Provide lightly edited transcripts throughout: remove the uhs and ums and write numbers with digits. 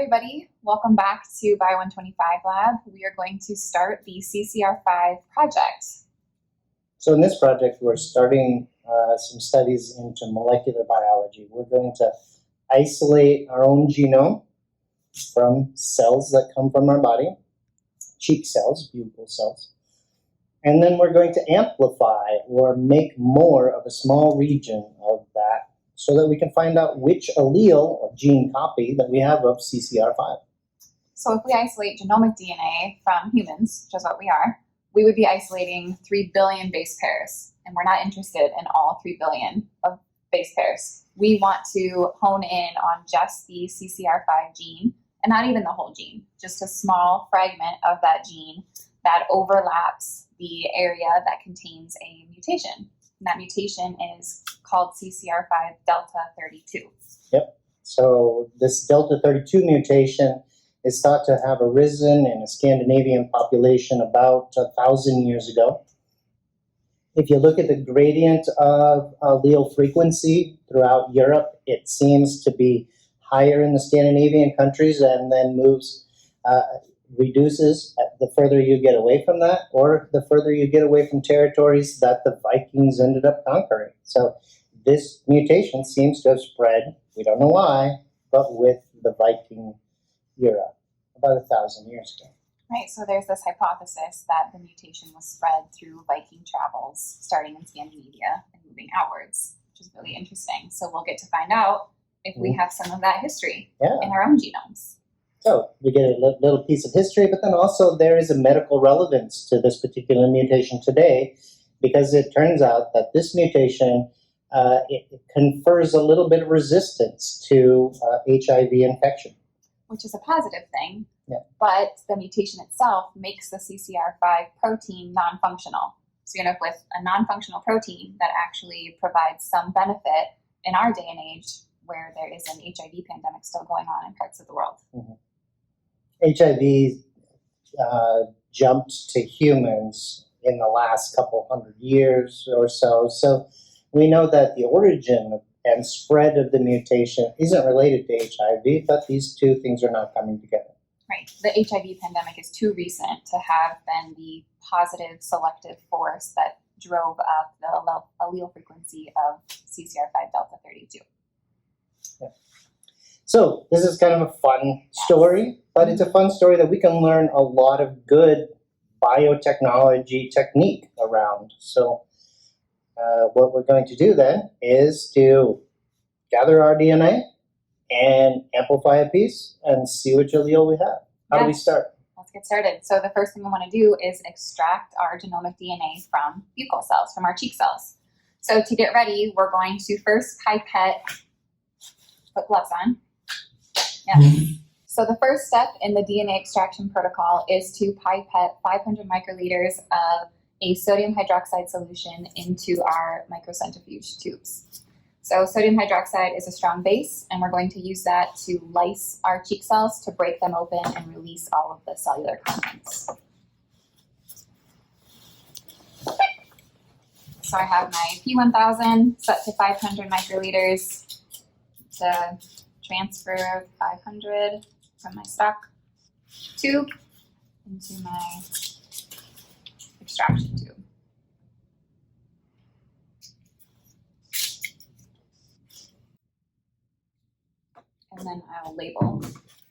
everybody. Welcome back to Bio 125 Lab. We are going to start the CCR5 project. So in this project, we're starting some studies into molecular biology. We're going to isolate our own genome from cells that come from our body, cheek cells, buccal cells. And then we're going to amplify or make more of a small region of that so that we can find out which allele or gene copy that we have of CCR5. So if we isolate genomic DNA from humans, which is what we are, we would be isolating 3 billion base pairs. And we're not interested in all 3 billion of base pairs. We want to hone in on just the CCR5 gene, and not even the whole gene, just a small fragment of that gene that overlaps the area that contains a mutation. And that mutation is called CCR5 delta 32. Yep. So this delta 32 mutation is thought to have arisen in a Scandinavian population about 1,000 years ago. If you look at the gradient of allele frequency throughout Europe, it seems to be higher in the Scandinavian countries and then reduces the further you get away from that, or the further you get away from territories that the Vikings ended up conquering. So this mutation seems to have spread, we don't know why, but with the Viking era, about 1,000 years ago. Right, so there's this hypothesis that the mutation was spread through Viking travels, starting in Scandinavia and moving outwards, which is really interesting. So we'll get to find out if we have some of that history in our own genomes. So we get a little piece of history, but then also there is a medical relevance to this particular mutation today, because it turns out that this mutation it confers a little bit of resistance to HIV infection. Which is a positive thing, but the mutation itself makes the CCR5 protein non-functional. So you end up with a non-functional protein that actually provides some benefit in our day and age where there is an HIV pandemic still going on in parts of the world. Mm-hmm. HIV jumped to humans in the last couple hundred years or so. So we know that the origin and spread of the mutation isn't related to HIV, but these two things are not coming together. Right. The HIV pandemic is too recent to have been the positive selective force that drove up the allele frequency of CCR5 delta 32. Yeah. So this is kind of a fun story, but it's a fun story that we can learn a lot of good biotechnology technique around. So what we're going to do then is to gather our DNA and amplify a piece and see which allele we have. How do we start? Let's get started. So the first thing we want to do is extract our genomic DNA from buccal cells, from our cheek cells. So to get ready, we're going to first pipette, put gloves on. So the first step in the DNA extraction protocol is to pipette 500 microliters of a sodium hydroxide solution into our microcentrifuge tubes. So sodium hydroxide is a strong base, and we're going to use that to lyse our cheek cells to break them open and release all of the cellular contents. So I have my P1000 set to 500 microliters to transfer 500 from my stock tube into my extraction tube. And then I'll label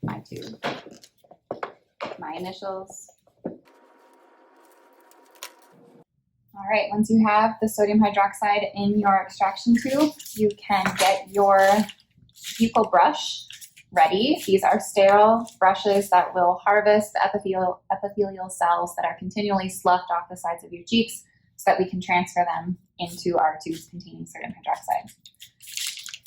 my tube, my initials. All right, once you have the sodium hydroxide in your extraction tube, you can get your buccal brush ready. These are sterile brushes that will harvest the epithelial cells that are continually sloughed off the sides of your cheeks so that we can transfer them into our tubes containing sodium hydroxide.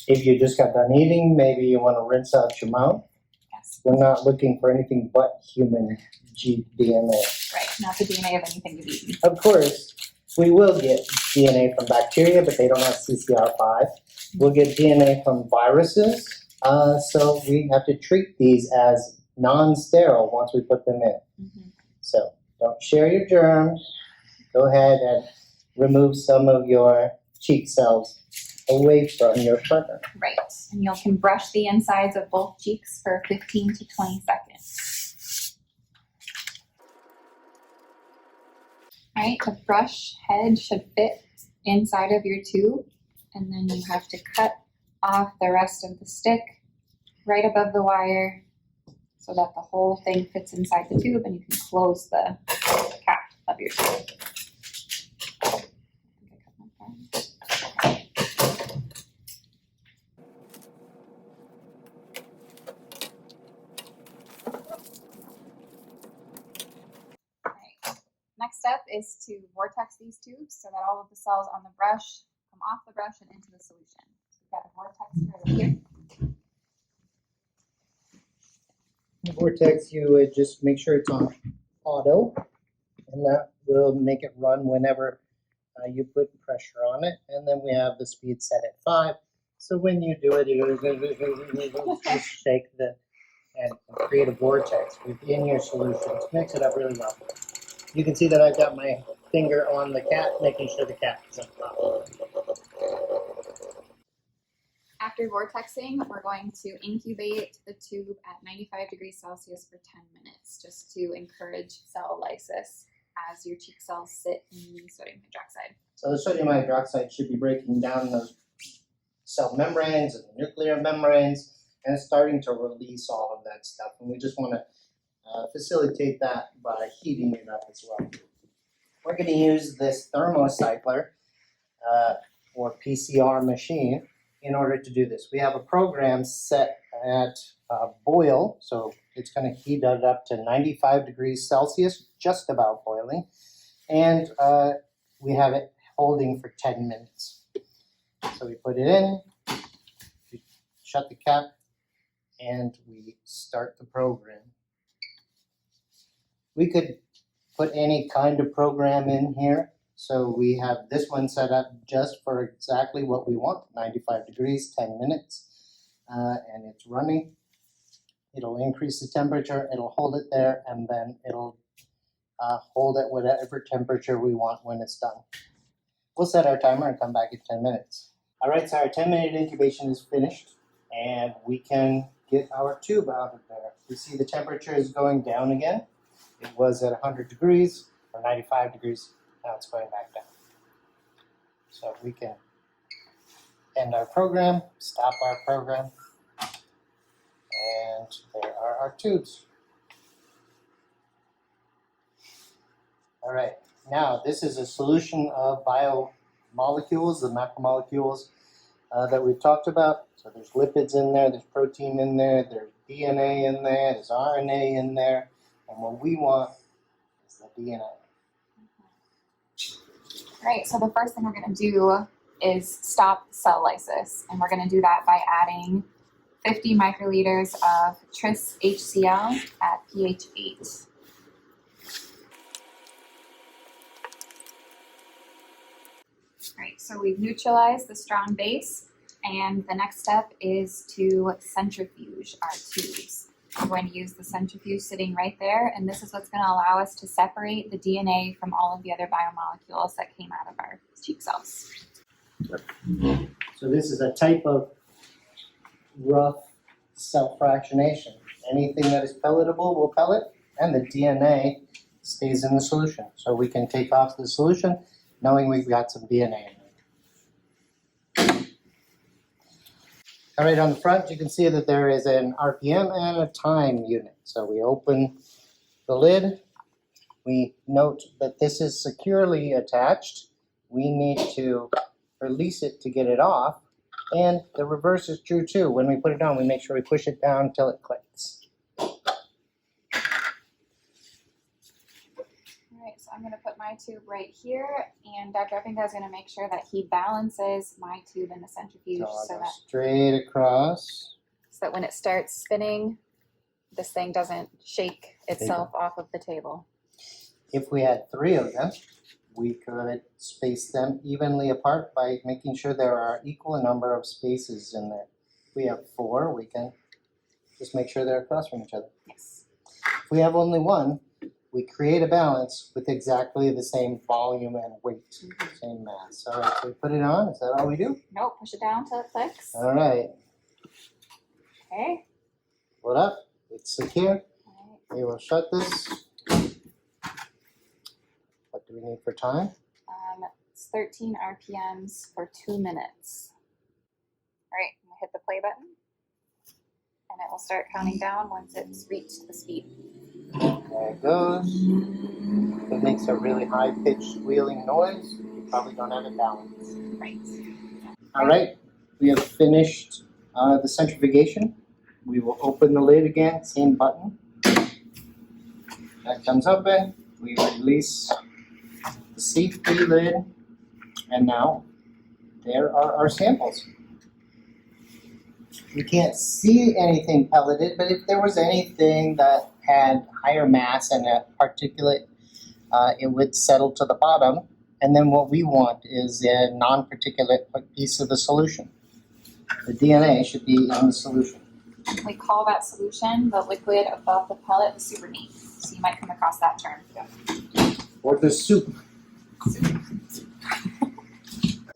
If you just got done eating, maybe you want to rinse out your mouth. Yes. We're not looking for anything but human DNA. Right, not the DNA of anything you've eaten. Of course, we will get DNA from bacteria, but they don't have CCR5. We'll get DNA from viruses, so we have to treat these as non-sterile once we put them in. Mm-hmm. So don't share your germs. Go ahead and remove some of your cheek cells away from your partner. Right. And you can brush the insides of both cheeks for 15 to 20 seconds. All right, the brush head should fit inside of your tube, and then you have to cut off the rest of the stick right above the wire so that the whole thing fits inside the tube and you can close the cap of your tube. Next step is to vortex these tubes so that all of the cells on the brush come off the brush and into the solution. So we've got a vortex right here. The vortex, you would just make sure it's on auto, and that will make it run whenever you put pressure on it. And then we have the speed set at 5. So when you do it, you just shake and create a vortex within your solutions. Mix it up really well. You can see that I've got my finger on the cap, making sure the cap is on top. After vortexing, we're going to incubate the tube at 95 degrees Celsius for 10 minutes, just to encourage cell lysis as your cheek cells sit in the sodium hydroxide. So the sodium hydroxide should be breaking down those cell membranes and the nuclear membranes and starting to release all of that stuff. And we just want to facilitate that by heating it up as well. We're going to use this thermocycler or PCR machine in order to do this. We have a program set at boil, so it's going to heat it up to 95 degrees Celsius, just about boiling, and we have it holding for 10 minutes. So we put it in, we shut the cap, and we start the program. We could put any kind of program in here. So we have this one set up just for exactly what we want, 95 degrees, 10 minutes, and it's running. It'll increase the temperature, it'll hold it there, and then it'll hold at whatever temperature we want when it's done. We'll set our timer and come back in 10 minutes. All right, so our 10-minute incubation is finished, and we can get our tube out of there. You see the temperature is going down again. It was at 100 degrees or 95 degrees. Now it's going back down. So we can end our program, stop our program, and there are our tubes. All right, now this is a solution of biomolecules, the macromolecules that we've talked about. So there's lipids in there, there's protein in there, there's DNA in there, there's RNA in there, and what we want is the DNA. Right, so the first thing we're going to do is stop cell lysis, and we're going to do that by adding 50 microliters of tris HCl at pH 8. Right, so we've neutralized the strong base, and the next step is to centrifuge our tubes. I'm going to use the centrifuge sitting right there, and this is what's going to allow us to separate the DNA from all of the other biomolecules that came out of our cheek cells. So this is a type of rough cell fractionation. Anything that is pelletable will pellet, and the DNA stays in the solution. So we can take off the solution knowing we've got some DNA in there. All right, on the front you can see that there is an RPM and a time unit. So we open the lid. We note that this is securely attached. We need to release it to get it off. And the reverse is true too. When we put it on, we make sure we push it down until it clicks. Alright, so I'm going to put my tube right here, and Dr. Eppinga is going to make sure that he balances my tube in the centrifuge So I'll go straight across. So that when it starts spinning, this thing doesn't shake itself off of the table. If we had 3 of them, we could space them evenly apart by making sure there are equal number of spaces in there. If we have 4, we can just make sure they're across from each other. Yes. If we have only 1, we create a balance with exactly the same volume and weight, same mass. All right, so we put it on. Is that all we do? Nope, push it down till it clicks. All right, Okay. pull it up. It's secure. All We will shut this. What do we need for time? right. It's 13 RPMs for 2 minutes. All right, I'm gonna hit the play button, and it will start counting down once it's reached the speed. There it goes. If it makes a really high-pitched squealing noise, you probably don't have it balanced. Right. All right, we have finished the centrifugation. We will open the lid again, same button. That comes open. We release the safety lid, and now there are our samples. We can't see anything pelleted, but if there was anything that had higher mass and a particulate, it would settle to the bottom. And then what we want is a non-particulate piece of the solution. The DNA should be in the solution. We call that solution the liquid above the pellet, the super neat. So you might come across that term. Or the soup.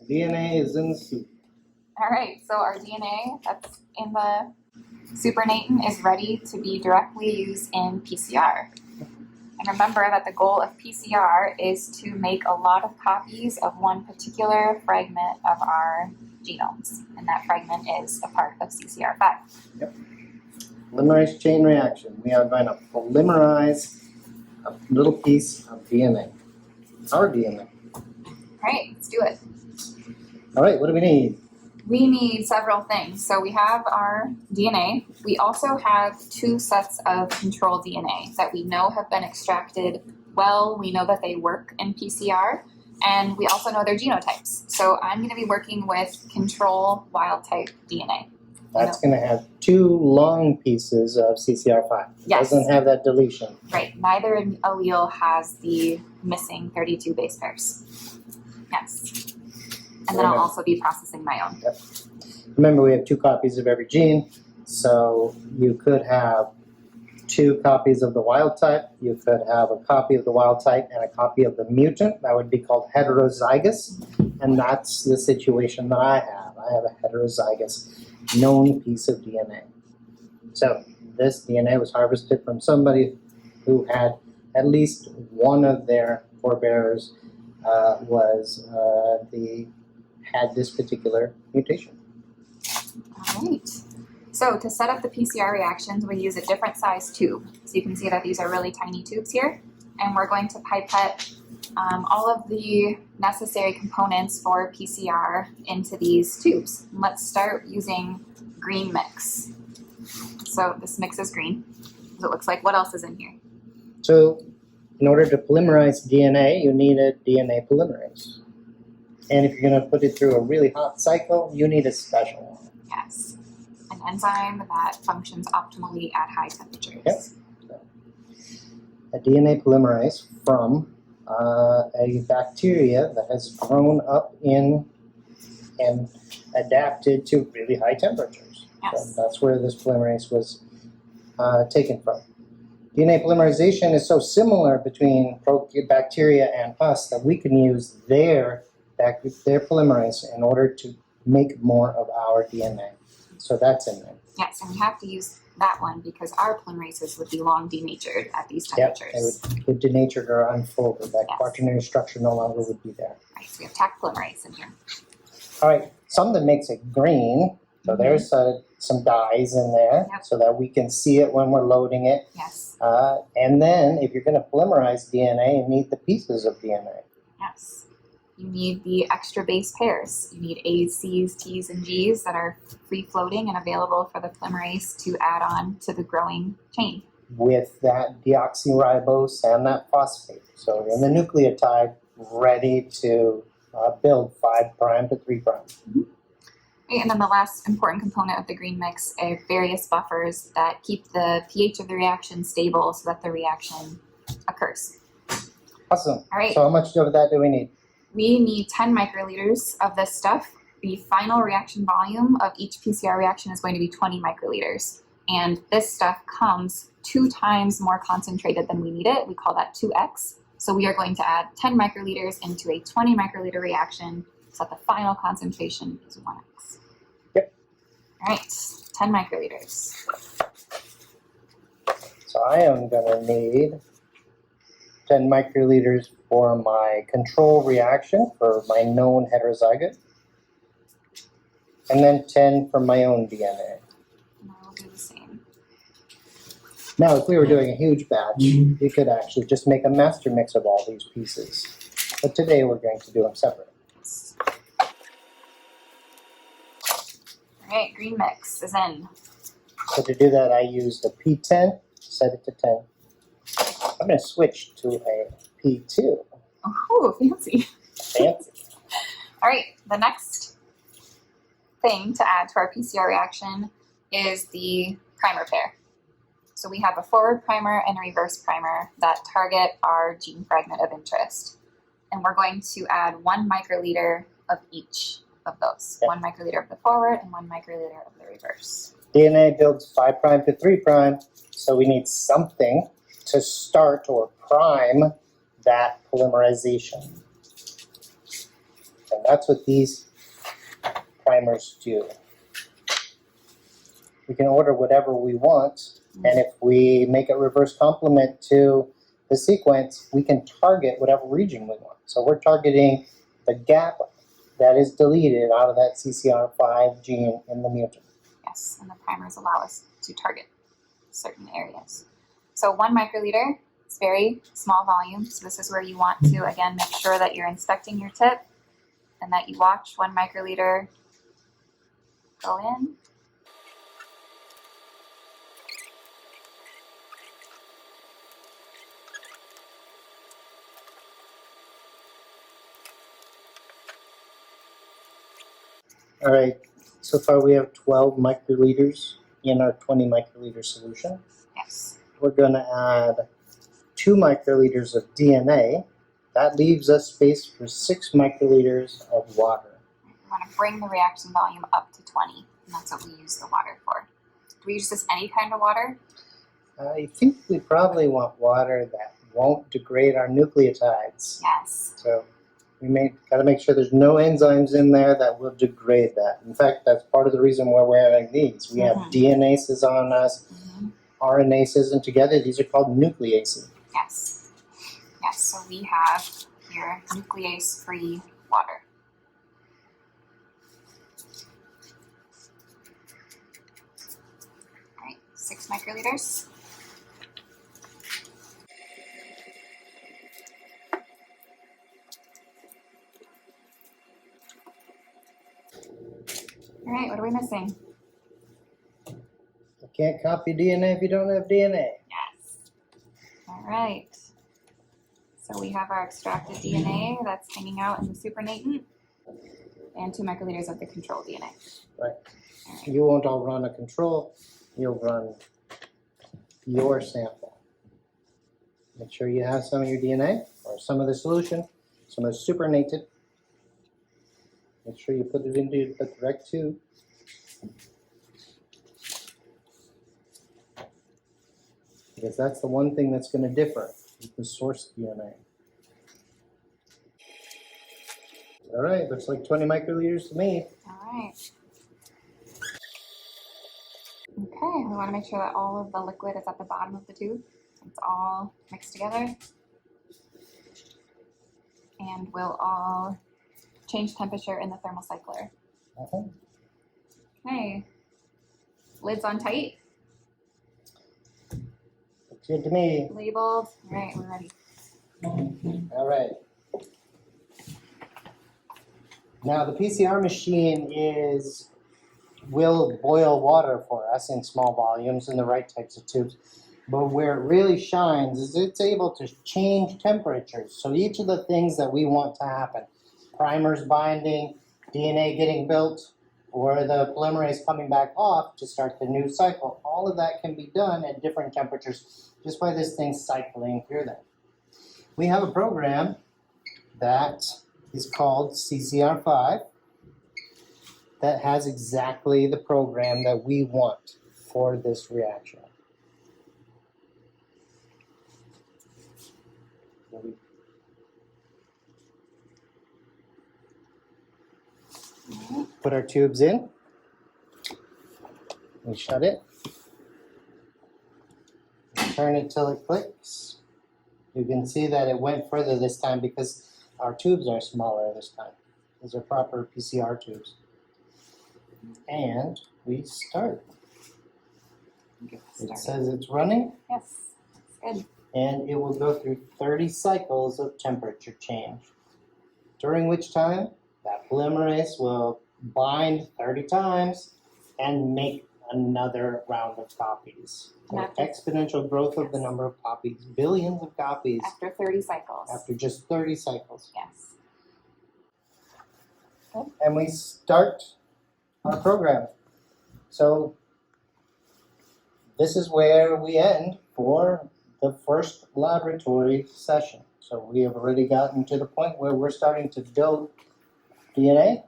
DNA is in the soup. All right, so our DNA that's in the supernatant is ready to be directly used in PCR. And remember that the goal of PCR is to make a lot of copies of one particular fragment of our genomes. And that fragment is a part of CCR5. Yep. Polymerase chain reaction. We are going to polymerize a little piece of DNA. Our DNA. All right, let's do it. All right, what do we need? We need several things. So we have our DNA. We also have 2 sets of control DNA that we know have been extracted well. We know that they work in PCR, and we also know their genotypes. So I'm going to be working with control wild type DNA. That's going to have 2 long pieces of CCR5. It Yes. doesn't have that deletion. Right. Neither allele has the missing 32 base pairs. Yes. And then I'll also be processing my own. Yep. Remember, we have 2 copies of every gene, so you could have 2 copies of the wild type. You could have a copy of the wild type and a copy of the mutant. That would be called heterozygous, and that's the situation that I have. I have a heterozygous known piece of DNA. So this DNA was harvested from somebody who had at least one of their forebears had this particular mutation. All right. So to set up the PCR reactions, we use a different size tube. So you can see that these are really tiny tubes here. And we're going to pipette all of the necessary components for PCR into these tubes. Let's start using green mix. So this mix is green. So it looks like, what else is in here? So in order to polymerize DNA, you need a DNA polymerase. And if you're going to put it through a really hot cycle, you need a special one. Yes. An enzyme that functions optimally at high temperatures. Yep. So, a DNA polymerase from a bacteria that has grown up in and adapted to really high temperatures. Yes. So that's where this polymerase was taken from. DNA polymerization is so similar between bacteria and us that we can use their polymerase in order to make more of our DNA. So that's in there. Yes, and we have to use that one because our polymerases would be long denatured at these temperatures. Yep, it would denatured or unfolded. That Yes. quaternary structure no longer would be there. Right, so we have Taq polymerase in here. All right, something makes it green. So there's some dyes in there so that we can see it when we're loading it. Yes. And then if you're going to polymerize DNA, you need the pieces of DNA. Yes. You need the extra base pairs. You need A's, C's, T's, and G's that are free-floating and available for the polymerase to add on to the growing chain. With that deoxyribose and that phosphate. So in the nucleotide, ready to build 5' to 3'. Mm-hmm. Right, and then the last important component of the green mix are various buffers that keep the pH of the reaction stable so that the reaction occurs. Awesome. All right. So how much of that do we need? We need 10 microliters of this stuff. The final reaction volume of each PCR reaction is going to be 20 microliters. And this stuff comes 2 times more concentrated than we need it. We call that 2x. So we are going to add 10 microliters into a 20 microliter reaction so that the final concentration is 1x. Yep. All right, 10 microliters. So I am going to need 10 microliters for my control reaction for my known heterozygote, and then 10 for my own DNA. And I will do the same. Now, if we were doing a huge batch, you could actually just make a master mix of all these pieces. But today we're going to do them separate. All right, green mix is in. So to do that, I used a P10, set it to 10. I'm going to switch to a P2. Oh, fancy. Fancy. All right, the next thing to add to our PCR reaction is the primer pair. So we have a forward primer and a reverse primer that target our gene fragment of interest. And we're going to add 1 microliter of each of those. Okay. 1 microliter of the forward and 1 microliter of the reverse. DNA builds 5' to 3', so we need something to start or prime that polymerization. And that's what these primers do. We can order whatever we want, and if we make a reverse complement to the sequence, we can target whatever region we want. So we're targeting the gap that is deleted out of that CCR5 gene in the mutant. Yes, and the primers allow us to target certain areas. So 1 microliter, it's very small volume. So this is where you want to, again, make sure that you're inspecting your tip and that you watch 1 microliter go in. All right, so far we have 12 microliters in our 20 microliter solution. Yes. We're going to add 2 microliters of DNA. That leaves us space for 6 microliters of water. We want to bring the reaction volume up to 20, and that's what we use the water for. Do we use this any kind of water? I think we probably want water that won't degrade our nucleotides. Yes. So we got to make sure there's no enzymes in there that will degrade that. In fact, that's part of the reason we're wearing these. We have DNases on us, RNases, and together these are called nucleases. Yes. Yes, so we have here nuclease-free water. All right, 6 microliters. All right, what are we missing? You can't copy DNA if you don't have DNA. Yes. All right. So we have our extracted DNA that's hanging out in the supernatant and 2 microliters of the control DNA. Right. All right. You won't all run a control, you'll run your sample. Make sure you have some of your DNA or some of the solution, some of the supernated. Make sure you put it into the correct tube. Because that's the one thing that's going to differ with the source DNA. All right, looks like 20 microliters to me. All right. Okay, we want to make sure that all of the liquid is at the bottom of the tube. It's all mixed together. And we'll all change temperature in the thermocycler. Okay. Lids on tight. Looks good to me. Labeled. All right, we're ready. All right. Now the PCR machine will boil water for us in small volumes in the right types of tubes. But where it really shines is it's able to change temperatures. So each of the things that we want to happen, primers binding, DNA getting built, or the polymerase coming back off to start the new cycle, all of that can be done at different temperatures just by this thing cycling through them. We have a program that is called CCR5 that has exactly the program that we want for this reaction. Put our tubes in. We shut it. Turn it till it clicks. You can see that it went further this time because our tubes are smaller this time. These are proper PCR tubes. And we start. It says it's running. Yes, it's good. And it will go through 30 cycles of temperature change, during which time that polymerase will bind 30 times and make another round of copies. So exponential growth of the number of copies, billions of copies. After 30 cycles. After just 30 cycles. Yes. Good. And we start our program. So this is where we end for the first laboratory session. So we have already gotten to the point where we're starting to build DNA.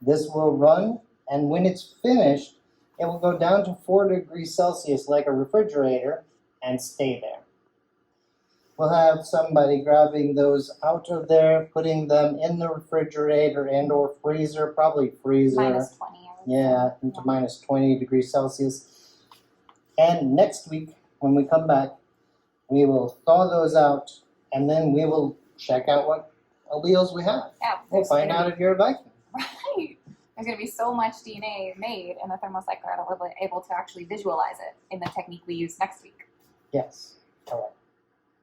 This will run, and when it's finished, it will go down to 4 degrees Celsius like a refrigerator and stay there. We'll have somebody grabbing those out of there, putting them in the refrigerator and or freezer, probably freezer. -20. Yeah, into minus 20 degrees Celsius. And next week, when we come back, we will thaw those out, and then we will check out what alleles we have. Yeah. We'll find out if you're a Viking. Right. There's going to be so much DNA made in the thermocycler that we'll be able to actually visualize it in the technique we use next week. Yes.